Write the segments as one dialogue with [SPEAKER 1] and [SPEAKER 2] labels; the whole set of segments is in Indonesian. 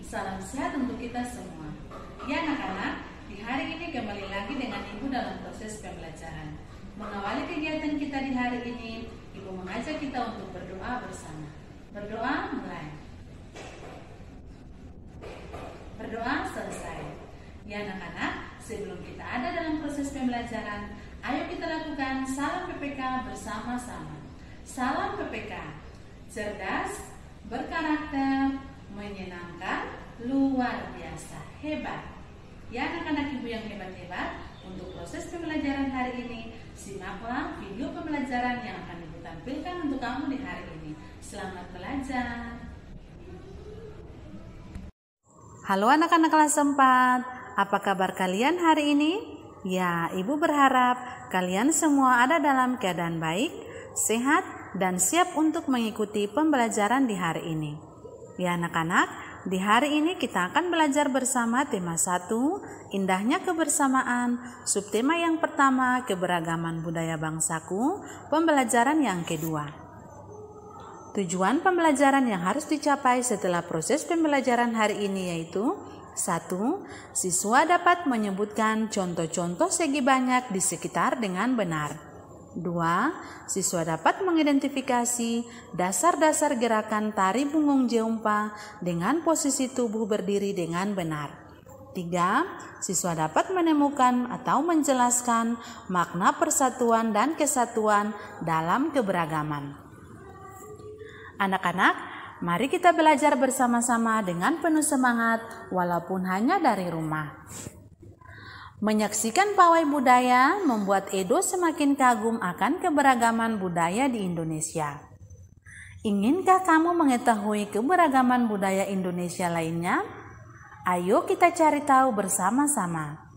[SPEAKER 1] Salam sehat untuk kita semua. Ya anak-anak, di hari ini kembali lagi dengan Ibu dalam proses pembelajaran. Mengawali kegiatan kita di hari ini, Ibu mengajak kita untuk berdoa bersama. Berdoa mulai. Berdoa selesai. Ya anak-anak, sebelum kita ada dalam proses pembelajaran, ayo kita lakukan salam PPK bersama-sama. Salam PPK, cerdas, berkarakter, menyenangkan, luar biasa, hebat. Ya anak-anak Ibu yang hebat-hebat, untuk proses pembelajaran hari ini, simaklah video pembelajaran yang akan Ibu tampilkan untuk kamu di hari ini. Selamat belajar.
[SPEAKER 2] Halo anak-anak kelas 4, apa kabar kalian hari ini? Ya, Ibu berharap kalian semua ada dalam keadaan baik, sehat, dan siap untuk mengikuti pembelajaran di hari ini. Ya anak-anak, di hari ini kita akan belajar bersama tema 1, indahnya kebersamaan, subtema yang pertama, keberagaman budaya bangsaku, pembelajaran yang kedua. Tujuan pembelajaran yang harus dicapai setelah proses pembelajaran hari ini yaitu 1. Siswa dapat menyebutkan contoh-contoh segi banyak di sekitar dengan benar. 2. Siswa dapat mengidentifikasi dasar-dasar gerakan tari bungung jeumpa dengan posisi tubuh berdiri dengan benar. 3. Siswa dapat menemukan atau menjelaskan makna persatuan dan kesatuan dalam keberagaman. Anak-anak, mari kita belajar bersama-sama dengan penuh semangat walaupun hanya dari rumah. Menyaksikan pawai budaya membuat Edo semakin kagum akan keberagaman budaya di Indonesia. Inginkah kamu mengetahui keberagaman budaya Indonesia lainnya? Ayo kita cari tahu bersama-sama.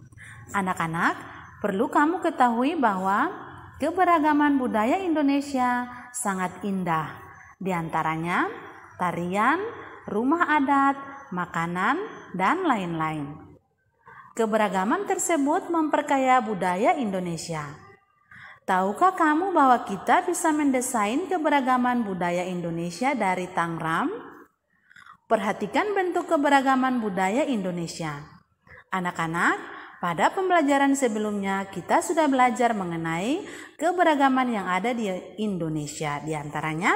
[SPEAKER 2] Anak-anak, perlu kamu ketahui bahwa keberagaman budaya Indonesia sangat indah. Di antaranya tarian, rumah adat, makanan, dan lain-lain. Keberagaman tersebut memperkaya budaya Indonesia. Tahukah kamu bahwa kita bisa mendesain keberagaman budaya Indonesia dari Tangram? Perhatikan bentuk keberagaman budaya Indonesia. Anak-anak, pada pembelajaran sebelumnya kita sudah belajar mengenai keberagaman yang ada di Indonesia. Di antaranya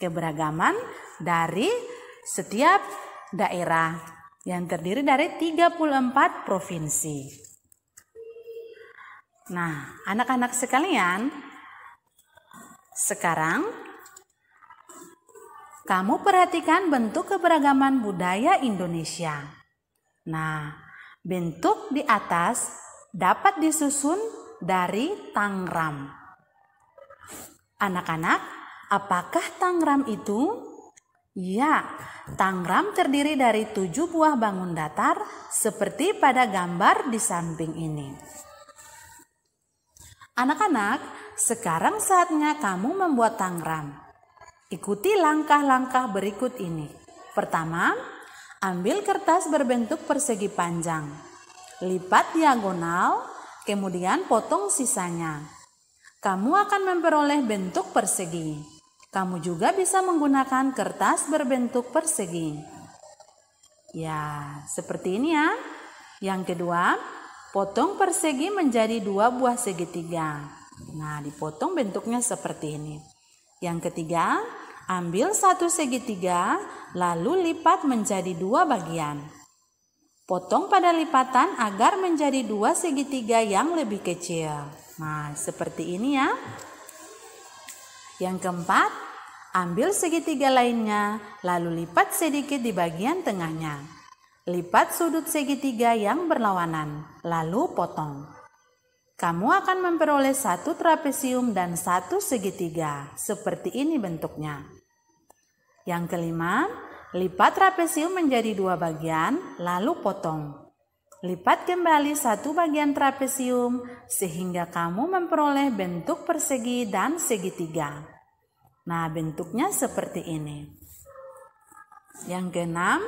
[SPEAKER 2] keberagaman dari setiap daerah yang terdiri dari 34 provinsi. Nah, anak-anak sekalian, sekarang kamu perhatikan bentuk keberagaman budaya Indonesia. Nah, bentuk di atas dapat disusun dari Tangram. Anak-anak, apakah Tangram itu? Ya, Tangram terdiri dari 7 buah bangun datar seperti pada gambar di samping ini. Anak-anak, sekarang saatnya kamu membuat Tangram. Ikuti langkah-langkah berikut ini. Pertama, ambil kertas berbentuk persegi panjang. Lipat diagonal, kemudian potong sisanya. Kamu akan memperoleh bentuk persegi. Kamu juga bisa menggunakan kertas berbentuk persegi. Ya, seperti ini ya. Yang kedua, potong persegi menjadi 2 buah segitiga. Nah, dipotong bentuknya seperti ini. Yang ketiga, ambil 1 segitiga, lalu lipat menjadi 2 bagian. Potong pada lipatan agar menjadi 2 segitiga yang lebih kecil. Nah, seperti ini ya. Yang keempat, ambil segitiga lainnya, lalu lipat sedikit di bagian tengahnya. Lipat sudut segitiga yang berlawanan, lalu potong. Kamu akan memperoleh 1 trapesium dan 1 segitiga. Seperti ini bentuknya. Yang kelima, lipat trapesium menjadi 2 bagian, lalu potong. Lipat kembali 1 bagian trapesium sehingga kamu memperoleh bentuk persegi dan segitiga. Nah, bentuknya seperti ini. Yang keenam,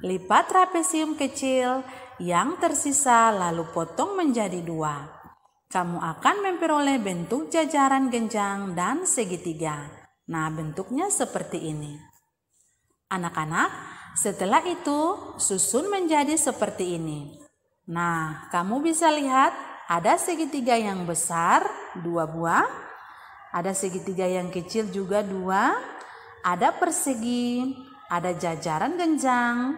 [SPEAKER 2] lipat trapesium kecil yang tersisa lalu potong menjadi 2. Kamu akan memperoleh bentuk jajaran genjang dan segitiga. Nah, bentuknya seperti ini. Anak-anak, Setelah itu, susun menjadi seperti ini. Nah, kamu bisa lihat ada segitiga yang besar, 2 buah. Ada segitiga yang kecil juga 2. Ada persegi, ada jajaran genjang.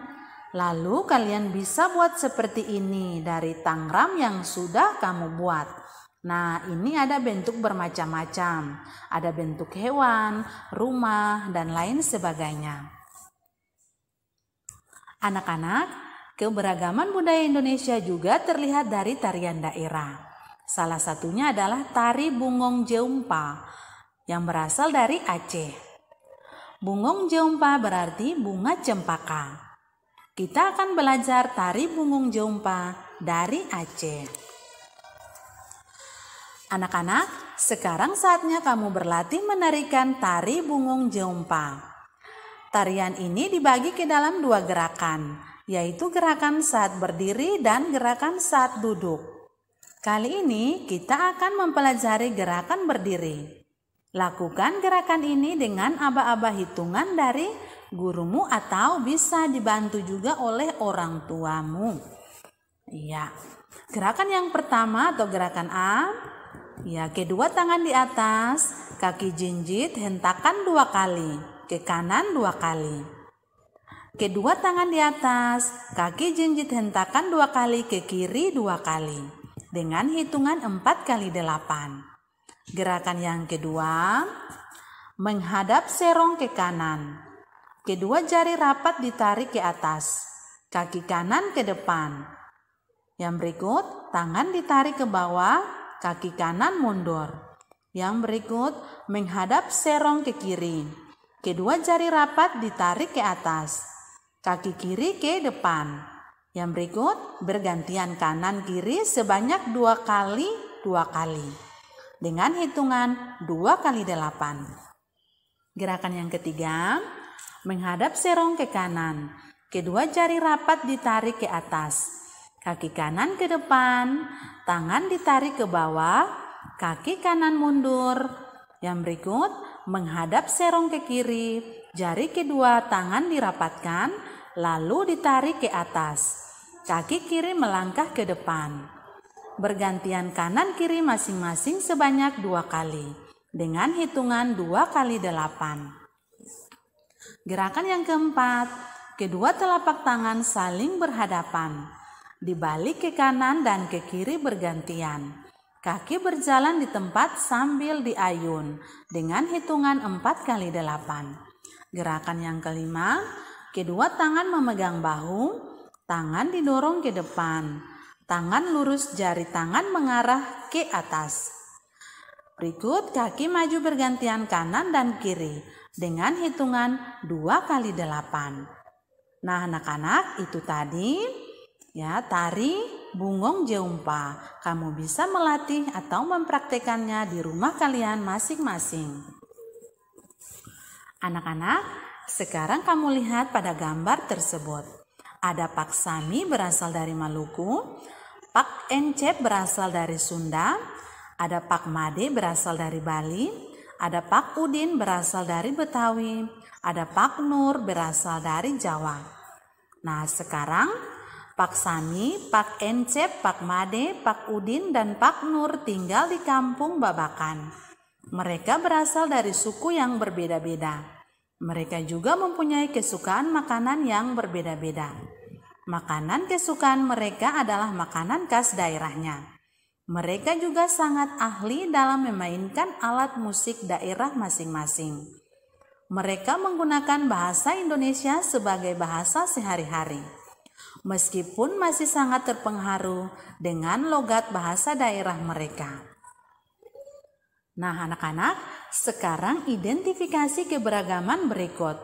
[SPEAKER 2] Lalu kalian bisa buat seperti ini dari tangram yang sudah kamu buat. Nah, ini ada bentuk bermacam-macam. Ada bentuk hewan, rumah, dan lain sebagainya. Anak-anak, keberagaman budaya Indonesia juga terlihat dari tarian daerah. Salah satunya adalah tari Bungong Jeumpa yang berasal dari Aceh. Bungong Jeumpa berarti bunga cempaka. Kita akan belajar tari Bungong Jeumpa dari Aceh. Anak-anak, sekarang saatnya kamu berlatih menarikan tari Bungong Jeumpa. Tarian ini dibagi ke dalam 2 gerakan, yaitu gerakan saat berdiri dan gerakan saat duduk. Kali ini kita akan mempelajari gerakan berdiri. Lakukan gerakan ini dengan aba-aba hitungan dari gurumu atau bisa dibantu juga oleh orang tuamu. Iya. Gerakan yang pertama atau gerakan A, ya, kedua tangan di atas, kaki jinjit hentakan 2 kali. Ke kanan 2 kali. Kedua tangan di atas, kaki jinjit hentakan 2 kali ke kiri 2 kali. Dengan hitungan 4 kali 8. Gerakan yang kedua, menghadap serong ke kanan. Kedua jari rapat ditarik ke atas. Kaki kanan ke depan. Yang berikut, tangan ditarik ke bawah, kaki kanan mundur. Yang berikut, menghadap serong ke kiri. Kedua jari rapat ditarik ke atas, kaki kiri ke depan. Yang berikut bergantian kanan kiri sebanyak 2 kali 2 kali. Dengan hitungan 2 kali 8. Gerakan yang ketiga, menghadap serong ke kanan. Kedua jari rapat ditarik ke atas, kaki kanan ke depan, tangan ditarik ke bawah, kaki kanan mundur. Yang berikut, menghadap serong ke kiri, jari kedua tangan dirapatkan, lalu ditarik ke atas. Kaki kiri melangkah ke depan. Bergantian kanan kiri masing-masing sebanyak 2 kali, dengan hitungan 2 kali 8. Gerakan yang keempat, kedua telapak tangan saling berhadapan, dibalik ke kanan dan ke kiri bergantian. Kaki berjalan di tempat sambil diayun dengan hitungan 4 kali 8. Gerakan yang kelima, kedua tangan memegang bahu, tangan didorong ke depan, tangan lurus, jari tangan mengarah ke atas. Berikut kaki maju bergantian kanan dan kiri dengan hitungan 2 kali 8. Nah, anak-anak, itu tadi ya tari Bungong Jeumpa. Kamu bisa melatih atau mempraktekannya di rumah kalian masing-masing. Anak-anak, sekarang kamu lihat pada gambar tersebut. Ada Pak Sami berasal dari Maluku, Pak Encep berasal dari Sunda, ada Pak Made berasal dari Bali, ada Pak Udin berasal dari Betawi, ada Pak Nur berasal dari Jawa. Nah, sekarang Pak Sami, Pak Encep, Pak Made, Pak Udin, dan Pak Nur tinggal di kampung Babakan. Mereka berasal dari suku yang berbeda-beda. Mereka juga mempunyai kesukaan makanan yang berbeda-beda. Makanan kesukaan mereka adalah makanan khas daerahnya. Mereka juga sangat ahli dalam memainkan alat musik daerah masing-masing. Mereka menggunakan bahasa Indonesia sebagai bahasa sehari-hari. Meskipun masih sangat terpengaruh dengan logat bahasa daerah mereka. Nah, anak-anak, sekarang identifikasi keberagaman berikut.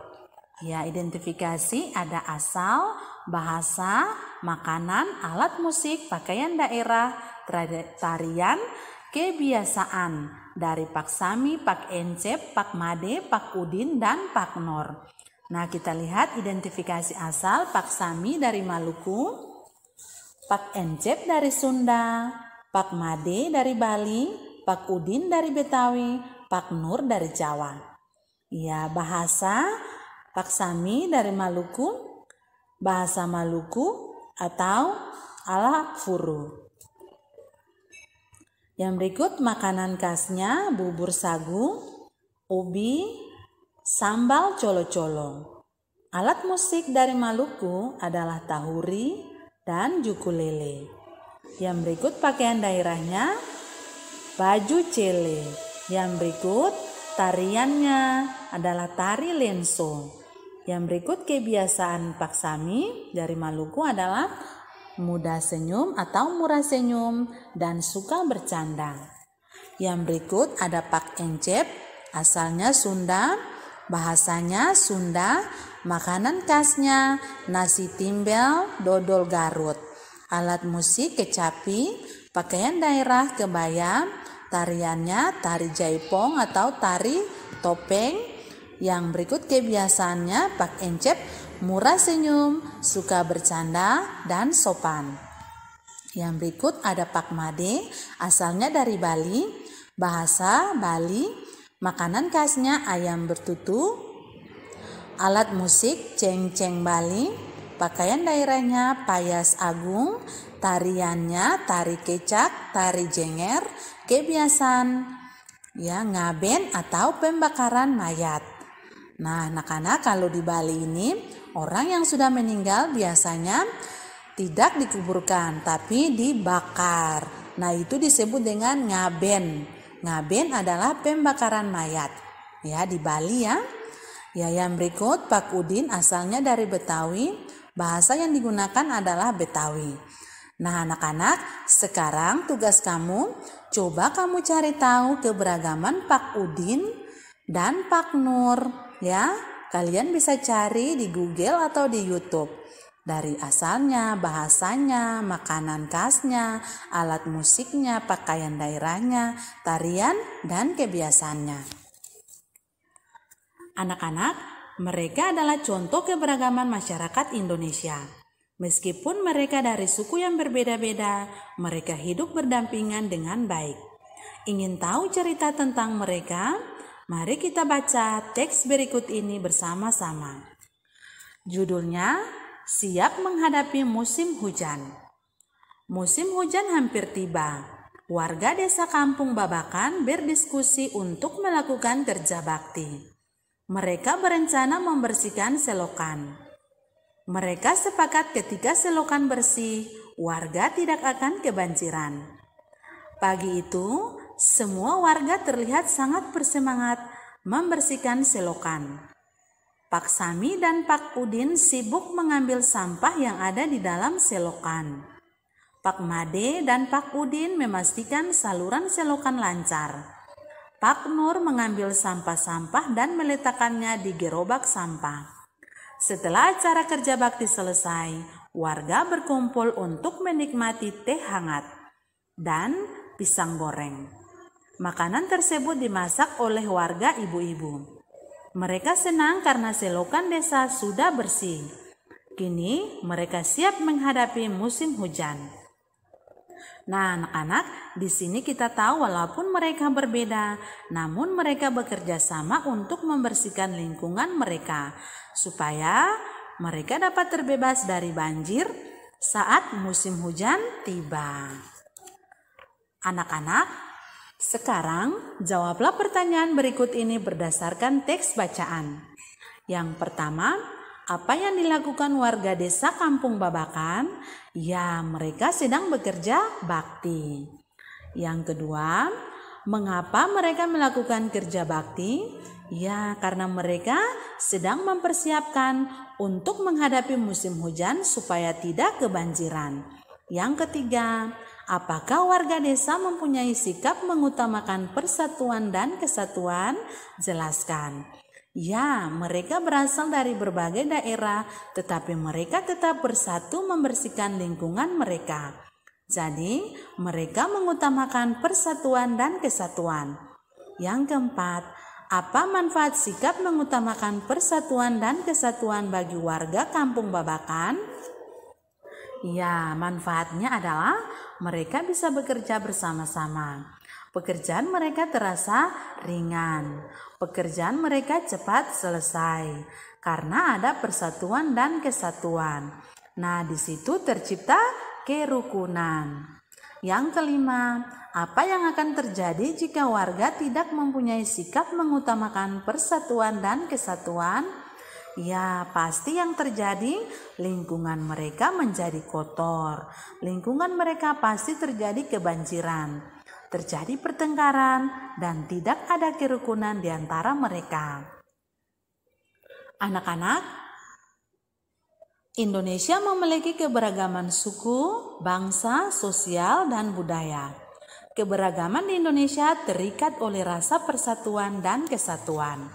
[SPEAKER 2] Ya, identifikasi ada asal, bahasa, makanan, alat musik, pakaian daerah, tarian, kebiasaan dari Pak Sami, Pak Encep, Pak Made, Pak Udin, dan Pak Nur. Nah, kita lihat identifikasi asal. Pak Sami dari Maluku, Pak Encep dari Sunda, Pak Made dari Bali, Pak Udin dari Betawi, Pak Nur dari Jawa. Ya, bahasa Pak Sami dari Maluku, bahasa Maluku atau ala Furu. Yang berikut makanan khasnya bubur sagu, ubi, sambal colo-colo. Alat musik dari Maluku adalah tahuri dan ukulele. Yang berikut pakaian daerahnya baju cele. Yang berikut tariannya adalah tari lenso. Yang berikut kebiasaan Pak Sami dari Maluku adalah mudah senyum atau murah senyum dan suka bercanda. Yang berikut ada Pak Encep, asalnya Sunda, bahasanya Sunda, makanan khasnya nasi timbel, dodol Garut. Alat musik kecapi, pakaian daerah kebaya, tariannya tari jaipong atau tari topeng. Yang berikut kebiasaannya Pak Encep murah senyum, suka bercanda, dan sopan. Yang berikut ada Pak Made, asalnya dari Bali, bahasa Bali, makanan khasnya ayam bertutu. Alat musik ceng-ceng Bali, pakaian daerahnya payas agung, tariannya tari kecak, tari jenger, kebiasaan ngaben atau pembakaran mayat. Nah, anak-anak, kalau di Bali ini orang yang sudah meninggal biasanya tidak dikuburkan tapi dibakar. Nah, itu disebut dengan ngaben. Ngaben adalah pembakaran mayat. Ya, di Bali ya. Ya, yang berikut Pak Udin asalnya dari Betawi, bahasa yang digunakan adalah Betawi. Nah, anak-anak, sekarang tugas kamu, coba kamu cari tahu keberagaman Pak Udin dan Pak Nur. Ya, kalian bisa cari di Google atau di YouTube. Dari asalnya, bahasanya, makanan khasnya, alat musiknya, pakaian daerahnya, tarian, dan kebiasaannya. Anak-anak, mereka adalah contoh keberagaman masyarakat Indonesia. Meskipun mereka dari suku yang berbeda-beda, mereka hidup berdampingan dengan baik. Ingin tahu cerita tentang mereka? Mari kita baca teks berikut ini bersama-sama. Judulnya, Siap Menghadapi Musim Hujan. Musim hujan hampir tiba. Warga desa Kampung Babakan berdiskusi untuk melakukan kerja bakti. Mereka berencana membersihkan selokan. Mereka sepakat ketika selokan bersih, warga tidak akan kebanjiran. Pagi itu, semua warga terlihat sangat bersemangat membersihkan selokan. Pak Sami dan Pak Udin sibuk mengambil sampah yang ada di dalam selokan. Pak Made dan Pak Udin memastikan saluran selokan lancar. Pak Nur mengambil sampah-sampah dan meletakkannya di gerobak sampah. Setelah acara kerja bakti selesai, warga berkumpul untuk menikmati teh hangat dan pisang goreng. Makanan tersebut dimasak oleh warga ibu-ibu. Mereka senang karena selokan desa sudah bersih. Kini mereka siap menghadapi musim hujan. Nah, anak-anak, di sini kita tahu walaupun mereka berbeda, namun mereka bekerja sama untuk membersihkan lingkungan mereka supaya mereka dapat terbebas dari banjir saat musim hujan tiba. Anak-anak, sekarang jawablah pertanyaan berikut ini berdasarkan teks bacaan. Yang pertama, apa yang dilakukan warga desa Kampung Babakan? Ya, mereka sedang bekerja bakti. Yang kedua, mengapa mereka melakukan kerja bakti? Ya, karena mereka sedang mempersiapkan untuk menghadapi musim hujan supaya tidak kebanjiran. Yang ketiga, apakah warga desa mempunyai sikap mengutamakan persatuan dan kesatuan? Jelaskan. Ya, mereka berasal dari berbagai daerah, tetapi mereka tetap bersatu membersihkan lingkungan mereka. Jadi, mereka mengutamakan persatuan dan kesatuan. Yang keempat, apa manfaat sikap mengutamakan persatuan dan kesatuan bagi warga Kampung Babakan? Ya, manfaatnya adalah mereka bisa bekerja bersama-sama. Pekerjaan mereka terasa ringan. Pekerjaan mereka cepat selesai. karena ada persatuan dan kesatuan. Nah, di situ tercipta kerukunan. Yang kelima, apa yang akan terjadi jika warga tidak mempunyai sikap mengutamakan persatuan dan kesatuan? Ya, pasti yang terjadi lingkungan mereka menjadi kotor. Lingkungan mereka pasti terjadi kebanjiran, terjadi pertengkaran, dan tidak ada kerukunan di antara mereka. Anak-anak, Indonesia memiliki keberagaman suku, bangsa, sosial, dan budaya. Keberagaman di Indonesia terikat oleh rasa persatuan dan kesatuan.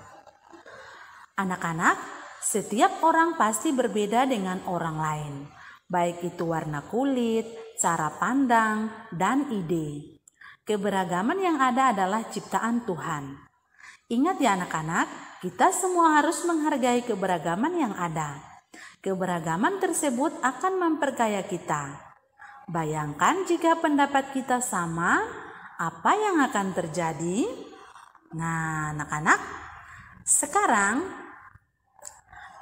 [SPEAKER 2] Anak-anak, setiap orang pasti berbeda dengan orang lain, baik itu warna kulit, cara pandang, dan ide. Keberagaman yang ada adalah ciptaan Tuhan. Ingat ya anak-anak, kita semua harus menghargai keberagaman yang ada. Keberagaman tersebut akan memperkaya kita. Bayangkan jika pendapat kita sama, apa yang akan terjadi? Nah, anak-anak, sekarang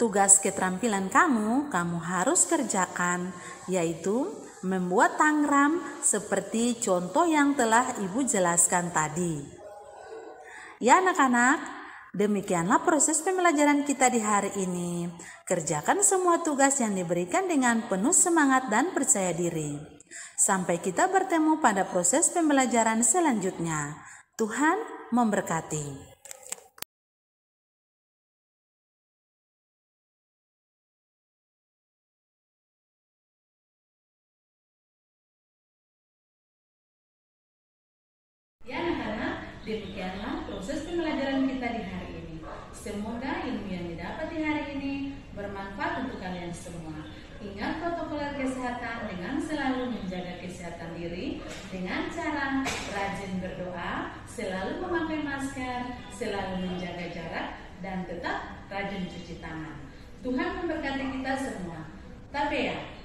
[SPEAKER 2] tugas keterampilan kamu harus kerjakan, yaitu membuat tangram seperti contoh yang telah Ibu jelaskan tadi. Ya anak-anak, demikianlah proses pembelajaran kita di hari ini. Kerjakan semua tugas yang diberikan dengan penuh semangat dan percaya diri. Sampai kita bertemu pada proses pembelajaran selanjutnya. Tuhan memberkati.
[SPEAKER 1] Ya anak-anak, demikianlah proses pembelajaran kita di hari ini. Semoga ilmu yang didapat di hari ini bermanfaat untuk kalian semua. Ingat protokol kesehatan dengan selalu menjaga kesehatan diri dengan cara rajin berdoa, selalu memakai masker, selalu menjaga jarak, dan tetap rajin cuci tangan. Tuhan memberkati kita semua. Tabea.